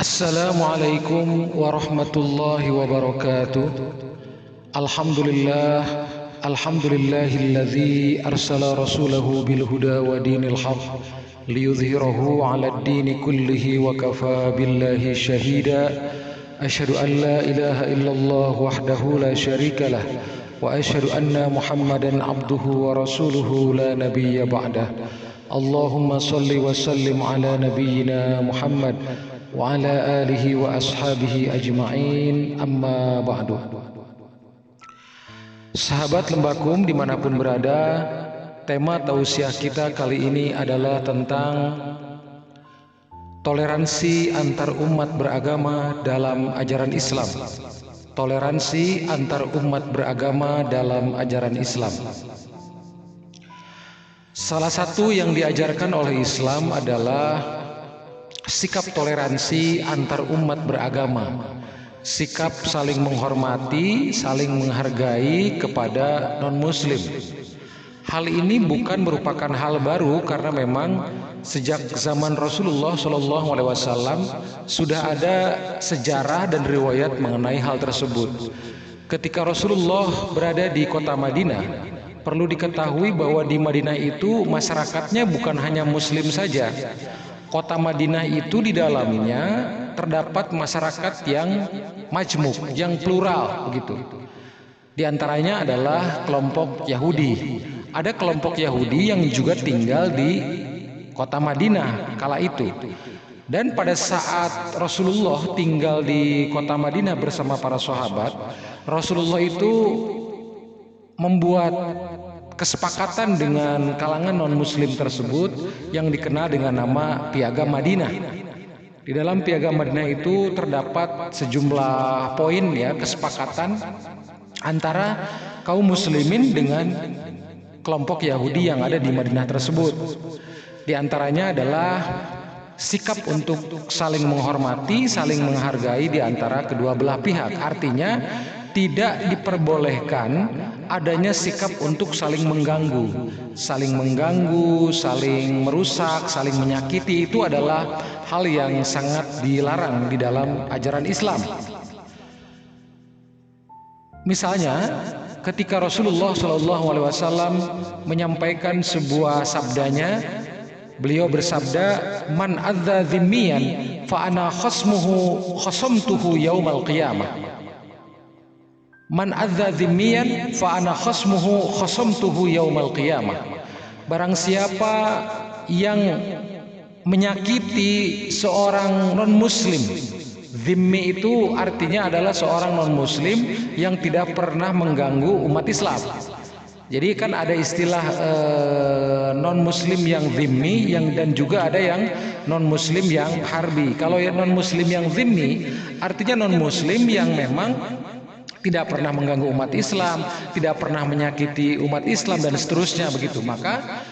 Assalamualaikum warahmatullahi wabarakatuh. Alhamdulillah, alhamdulillahilladzi arsala rasulahu bil huda wa dinil haq liyudhhirahu 'alad dini kullihi wa kafa billahi syahida. Asyhadu an la ilaha illallah wahdahu la syarikalah wa asyhadu anna Muhammadan abduhu wa rasuluhu la nabiyya ba'dah. Allahumma salli wa sallim ala nabiyyina Muhammad wa ala alihi wa ashabihi ajma'in, amma ba'du. Sahabat Lembakum dimanapun berada, tema tausiah kita kali ini adalah tentang toleransi antar umat beragama dalam ajaran Islam. Toleransi antar umat beragama dalam ajaran Islam. Salah satu yang diajarkan oleh Islam adalah sikap toleransi antar umat beragama, sikap saling menghormati, saling menghargai kepada non-muslim. Hal ini bukan merupakan hal baru karena memang sejak zaman Rasulullah SAW sudah ada sejarah dan riwayat mengenai hal tersebut. Ketika Rasulullah berada di kota Madinah, perlu diketahui bahwa di Madinah itu masyarakatnya bukan hanya muslim saja. Kota Madinah itu di dalamnya terdapat masyarakat yang majmuk, yang plural begitu. Di antaranya adalah kelompok Yahudi. Ada kelompok Yahudi yang juga tinggal di kota Madinah kala itu. Dan pada saat Rasulullah tinggal di kota Madinah bersama para sahabat, Rasulullah itu membuat kesepakatan dengan kalangan non-muslim tersebut yang dikenal dengan nama Piagam Madinah. Di dalam Piagam Madinah itu terdapat sejumlah poin ya, kesepakatan antara kaum muslimin dengan kelompok Yahudi yang ada di Madinah tersebut. Di antaranya adalah sikap untuk saling menghormati, saling menghargai di antara kedua belah pihak. Artinya tidak diperbolehkan adanya sikap untuk saling mengganggu, saling merusak, saling menyakiti. Itu adalah hal yang sangat dilarang di dalam ajaran Islam. Misalnya, ketika Rasulullah SAW menyampaikan sebuah sabdanya, beliau bersabda, "Man adza dzimmiyan fa ana khasamtuhu yaumal qiyamah." Man adza dzimmiyan fa ana khasamtuhu yaumal qiyamah. Barang siapa yang menyakiti seorang non-muslim, dzimmi itu artinya adalah seorang non-muslim yang tidak pernah mengganggu umat Islam. Jadi kan ada istilah non-muslim yang dzimmi dan juga ada yang non-muslim yang harbi. Kalau yang non-muslim yang dzimmi artinya non-muslim yang memang tidak pernah mengganggu umat Islam, tidak pernah menyakiti umat Islam dan seterusnya begitu. Maka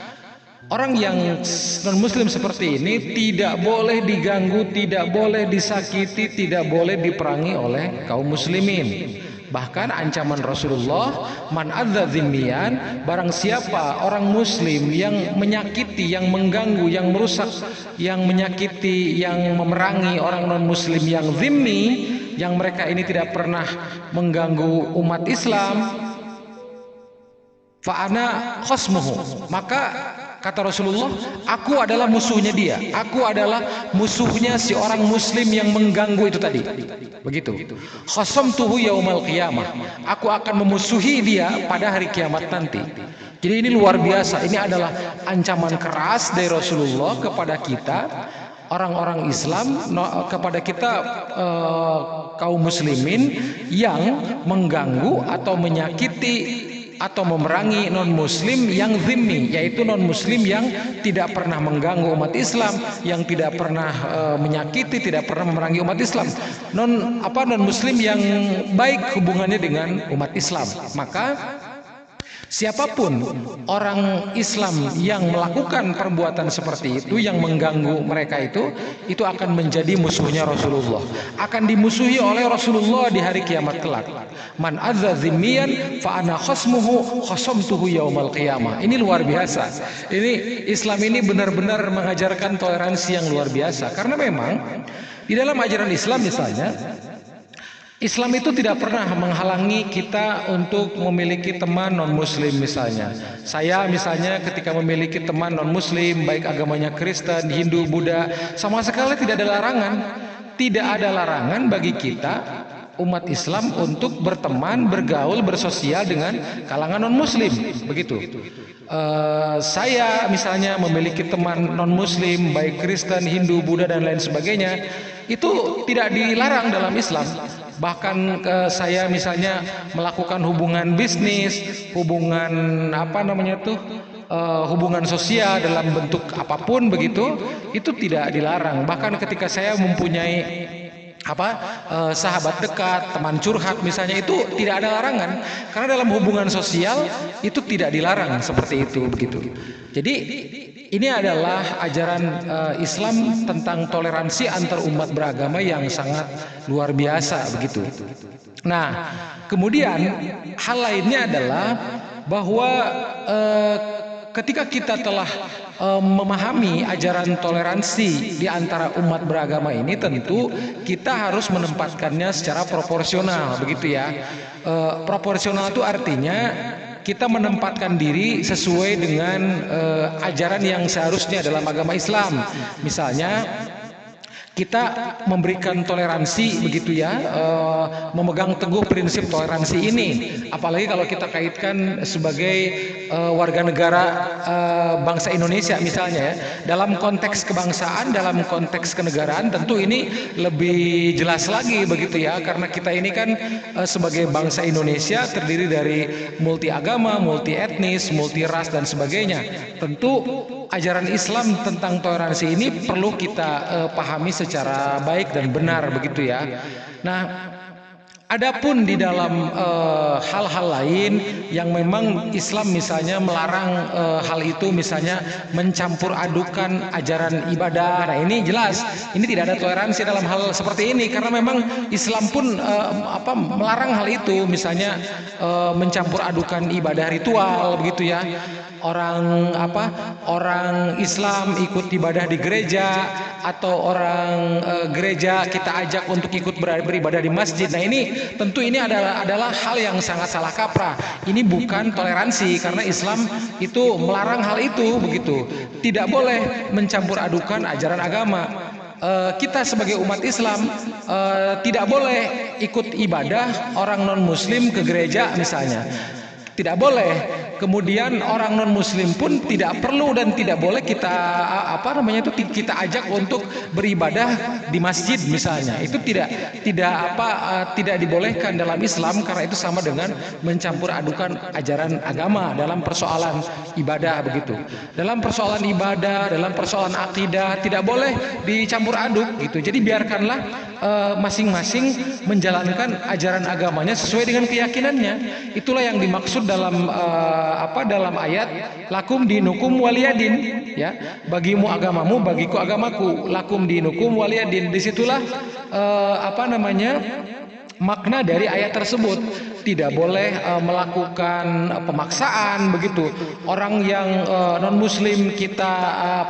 orang yang non-muslim seperti ini tidak boleh diganggu, tidak boleh disakiti, tidak boleh diperangi oleh kaum muslimin. Bahkan ancaman Rasulullah, man adza dzimmiyan, barang siapa orang muslim yang menyakiti, yang mengganggu, yang merusak, yang menyakiti, yang memerangi orang non-muslim yang dzimmi, yang mereka ini tidak pernah mengganggu umat Islam, fa ana khasmuhu, maka kata Rasulullah, aku adalah musuhnya dia, aku adalah musuhnya si orang muslim yang mengganggu itu tadi. Begitu. Khasamtuhu yaumal qiyamah, aku akan memusuhi dia pada hari kiamat nanti. Jadi ini luar biasa, ini adalah ancaman keras dari Rasulullah kepada kita orang-orang Islam, kepada kita kaum muslimin yang mengganggu atau menyakiti atau memerangi non-muslim yang dzimmi, yaitu non-muslim yang tidak pernah mengganggu umat Islam, yang tidak pernah menyakiti, tidak pernah memerangi umat Islam. Non-muslim yang baik hubungannya dengan umat Islam. Maka Siapapun orang Islam yang melakukan perbuatan seperti itu, yang mengganggu mereka itu akan menjadi musuhnya Rasulullah, akan dimusuhi oleh Rasulullah di hari kiamat kelak. Man azza zimmiyan fa ana khasmuhu khasamtuhu yaumal qiyamah. Ini luar biasa. Ini Islam ini benar-benar mengajarkan toleransi yang luar biasa, karena memang di dalam ajaran Islam misalnya, Islam itu tidak pernah menghalangi kita untuk memiliki teman non-muslim misalnya. Saya misalnya ketika memiliki teman non-muslim, baik agamanya Kristen, Hindu, Buddha, sama sekali tidak ada larangan. Tidak ada larangan bagi kita umat Islam untuk berteman, bergaul, bersosial dengan kalangan non-muslim. Begitu. Saya misalnya memiliki teman non-muslim, baik Kristen, Hindu, Buddha, dan lain sebagainya, itu tidak dilarang dalam Islam. Bahkan saya misalnya melakukan hubungan bisnis, hubungan hubungan sosial dalam bentuk apapun begitu, itu tidak dilarang. Bahkan ketika saya mempunyai sahabat dekat, teman curhat misalnya, itu tidak ada larangan, karena dalam hubungan sosial itu tidak dilarang seperti itu begitu. Jadi ini adalah ajaran Islam tentang toleransi antar umat beragama yang sangat luar biasa begitu. Nah, kemudian hal lainnya adalah bahwa ketika kita telah memahami ajaran toleransi di antara umat beragama ini, tentu kita harus menempatkannya secara proporsional begitu ya. Proporsional itu artinya kita menempatkan diri sesuai dengan ajaran yang seharusnya dalam agama Islam. Misalnya kita memberikan toleransi begitu ya, memegang teguh prinsip toleransi ini, apalagi kalau kita kaitkan sebagai warga negara bangsa Indonesia misalnya ya, dalam konteks kebangsaan, dalam konteks kenegaraan tentu ini lebih jelas lagi begitu ya, karena kita ini kan sebagai bangsa Indonesia terdiri dari multi agama, multi etnis, multi ras dan sebagainya. Tentu ajaran Islam tentang toleransi ini perlu kita pahami secara baik dan benar begitu ya. Nah, adapun di dalam hal-hal lain yang memang Islam misalnya melarang hal itu, misalnya mencampur adukan ajaran ibadah. Nah, ini jelas ini tidak ada toleransi dalam hal seperti ini, karena memang Islam pun melarang hal itu, misalnya mencampur adukan ibadah ritual begitu ya. Orang Islam ikut ibadah di gereja, atau orang gereja kita ajak untuk ikut beribadah di masjid. Nah, ini tentu ini adalah hal yang sangat salah kaprah. Ini bukan toleransi, karena Islam itu melarang hal itu begitu. Tidak boleh mencampur adukan ajaran agama. Kita sebagai umat Islam tidak boleh ikut ibadah orang non-muslim ke gereja misalnya. Tidak boleh. Kemudian orang non muslim pun tidak perlu dan tidak boleh kita kita ajak untuk beribadah di masjid misalnya. Itu tidak dibolehkan dalam Islam, karena itu sama dengan mencampur adukan ajaran agama dalam persoalan ibadah begitu. Dalam persoalan ibadah, dalam persoalan akidah tidak boleh dicampur aduk gitu. Jadi biarkanlah masing-masing menjalankan ajaran agamanya sesuai dengan keyakinannya. Itulah yang dimaksud dalam ayat lakum dinukum waliyadin ya, bagimu agamamu bagiku agamaku, lakum dinukum waliyadin. Disitulah makna dari ayat tersebut. Tidak boleh melakukan pemaksaan begitu. Orang yang non muslim kita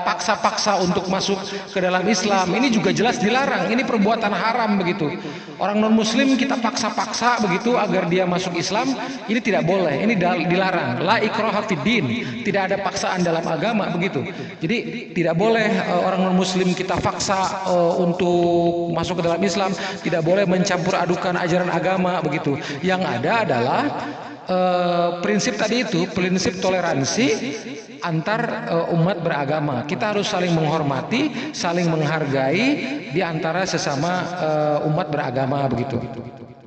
paksa-paksa untuk masuk ke dalam Islam, ini juga jelas dilarang. Ini perbuatan haram begitu. Orang non muslim kita paksa-paksa begitu agar dia masuk Islam, ini tidak boleh. Ini dilarang. La ikraha fid din. Tidak ada paksaan dalam agama begitu. Jadi tidak boleh orang non muslim kita paksa untuk masuk ke dalam Islam. Tidak boleh mencampur adukan ajaran agama begitu. Yang ada adalah prinsip tadi itu, prinsip toleransi antar umat beragama. Kita harus saling menghormati, saling menghargai di antara sesama umat beragama begitu.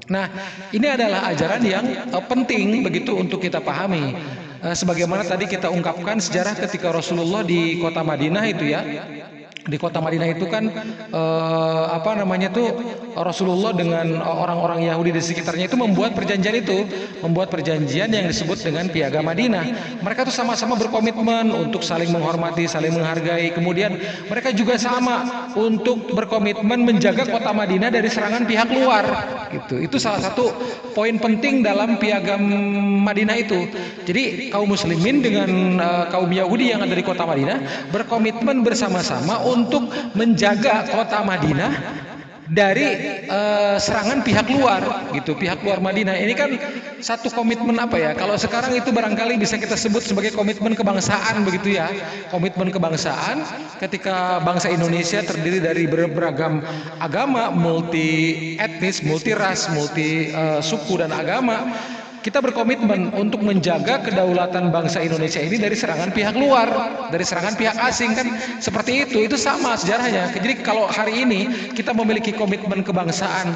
Nah, ini adalah ajaran yang penting begitu untuk kita pahami. Sebagaimana tadi kita ungkapkan sejarah ketika Rasulullah di kota Madinah itu ya, di kota Madinah itu kan apa namanya tuh, Rasulullah dengan orang-orang Yahudi di sekitarnya itu membuat perjanjian yang disebut dengan Piagam Madinah. Mereka tuh sama-sama berkomitmen untuk saling menghormati, saling menghargai. Kemudian mereka juga sama untuk berkomitmen menjaga kota Madinah dari serangan pihak luar. Gitu. Itu salah satu poin penting dalam Piagam Madinah itu. Jadi kaum muslimin dengan kaum Yahudi yang ada di kota Madinah berkomitmen bersama-sama untuk menjaga kota Madinah dari serangan pihak luar gitu, pihak luar Madinah. Ini kan satu komitmen apa ya, kalau sekarang itu barangkali bisa kita sebut sebagai komitmen kebangsaan begitu ya. Komitmen kebangsaan ketika bangsa Indonesia terdiri dari beragam agama, multi etnis, multi ras, multi suku dan agama. Kita berkomitmen untuk menjaga kedaulatan bangsa Indonesia ini dari serangan pihak luar, dari serangan pihak asing, kan seperti itu. Itu sama sejarahnya. Jadi kalau hari ini kita memiliki komitmen kebangsaan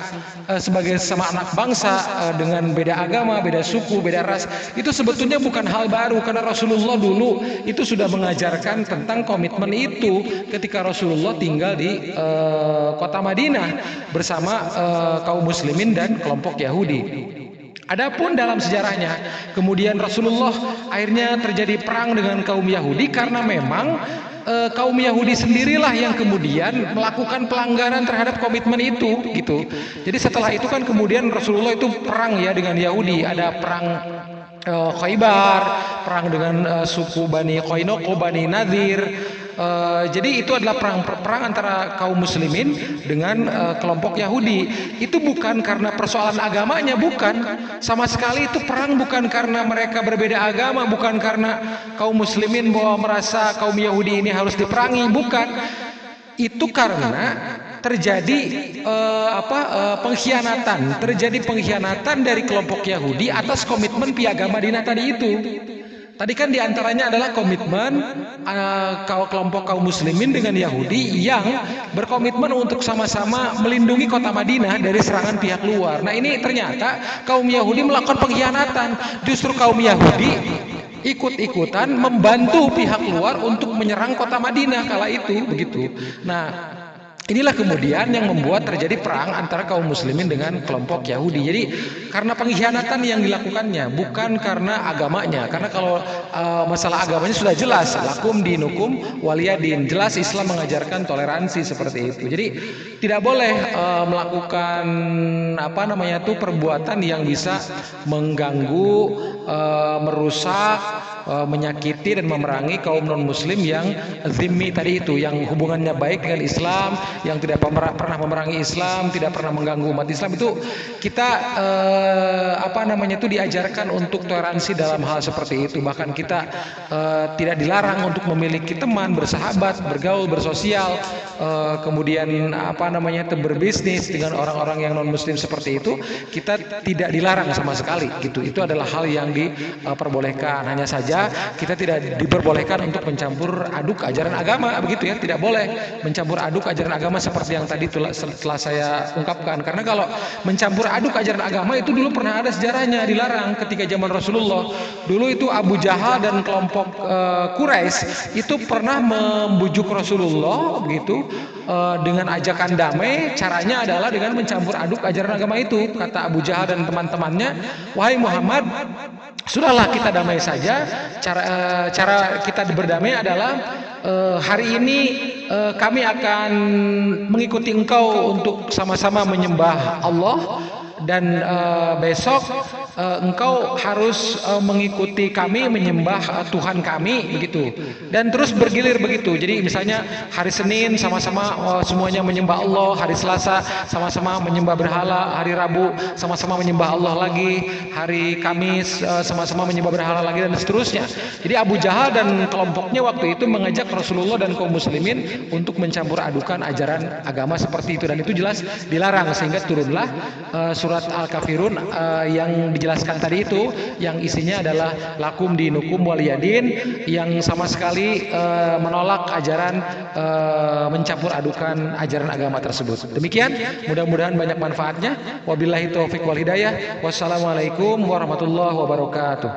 sebagai sama anak bangsa dengan beda agama, beda suku, beda ras, itu sebetulnya bukan hal baru, karena Rasulullah dulu itu sudah mengajarkan tentang komitmen itu ketika Rasulullah tinggal di kota Madinah bersama kaum muslimin dan kelompok Yahudi. Adapun dalam sejarahnya, kemudian Rasulullah akhirnya terjadi perang dengan kaum Yahudi karena memang kaum Yahudi sendirilah yang kemudian melakukan pelanggaran terhadap komitmen itu, gitu. Jadi setelah itu kan kemudian Rasulullah itu perang ya dengan Yahudi, ada perang Khaybar, perang dengan suku Bani Qainuqa, Bani Nadir. Jadi itu adalah perang antara kaum muslimin dengan kelompok Yahudi. Itu bukan karena persoalan agamanya, bukan. Sama sekali itu perang bukan karena mereka berbeda agama, bukan karena kaum muslimin bahwa merasa kaum Yahudi ini harus diperangi, bukan. Itu karena terjadi pengkhianatan dari kelompok Yahudi atas komitmen Piagam Madinah tadi itu. Tadi kan diantaranya adalah komitmen kelompok kaum muslimin dengan Yahudi yang berkomitmen untuk sama-sama melindungi kota Madinah dari serangan pihak luar. Nah ini ternyata kaum Yahudi melakukan pengkhianatan. Justru kaum Yahudi ikut-ikutan membantu pihak luar untuk menyerang kota Madinah kala itu, begitu. Nah, inilah kemudian yang membuat terjadi perang antara kaum muslimin dengan kelompok Yahudi. Jadi karena pengkhianatan yang dilakukannya, bukan karena agamanya. Karena kalau masalah agamanya sudah jelas, lakum dinukum waliyadin. Jelas Islam mengajarkan toleransi seperti itu. Jadi tidak boleh melakukan perbuatan yang bisa mengganggu, merusak, menyakiti dan memerangi kaum non muslim yang zimmi tadi itu, yang hubungannya baik dengan Islam, yang tidak pernah memerangi Islam, tidak pernah mengganggu umat Islam. Itu kita diajarkan untuk toleransi dalam hal seperti itu. Bahkan kita tidak dilarang untuk memiliki teman, bersahabat, bergaul, bersosial, kemudian berbisnis dengan orang-orang yang non muslim seperti itu. Kita tidak dilarang sama sekali gitu. Itu adalah hal yang diperbolehkan. Hanya saja kita tidak diperbolehkan untuk mencampur aduk ajaran agama, begitu ya. Tidak boleh mencampur aduk ajaran agama seperti yang tadi telah saya ungkapkan. Karena kalau mencampur aduk ajaran agama itu dulu pernah ada sejarahnya, dilarang ketika zaman Rasulullah. Dulu itu Abu Jahal dan kelompok Quraisy itu pernah membujuk Rasulullah begitu dengan ajakan damai. Caranya adalah dengan mencampur aduk ajaran agama itu. Kata Abu Jahal dan teman-temannya, "Wahai Muhammad, sudahlah kita damai saja. Cara kita berdamai adalah hari ini kami akan mengikuti engkau untuk sama-sama menyembah Allah, dan besok engkau harus mengikuti kami menyembah Tuhan kami," begitu. Dan terus bergilir begitu. Jadi misalnya hari Senin sama-sama semuanya menyembah Allah, hari Selasa sama-sama menyembah berhala, hari Rabu sama-sama menyembah Allah lagi, hari Kamis sama-sama menyembah berhala lagi, dan seterusnya. Jadi Abu Jahal dan kelompoknya waktu itu mengajak Rasulullah dan kaum muslimin untuk mencampur adukan ajaran agama seperti itu, dan itu jelas dilarang. Sehingga turunlah surat Al-Kafirun yang dijelaskan tadi itu, yang isinya adalah lakum dinukum waliyadin, yang sama sekali menolak ajaran mencampur adukan ajaran agama tersebut. Demikian, mudah-mudahan banyak manfaatnya. Wabillahi taufiq wal hidayah. Wassalamualaikum warahmatullahi wabarakatuh.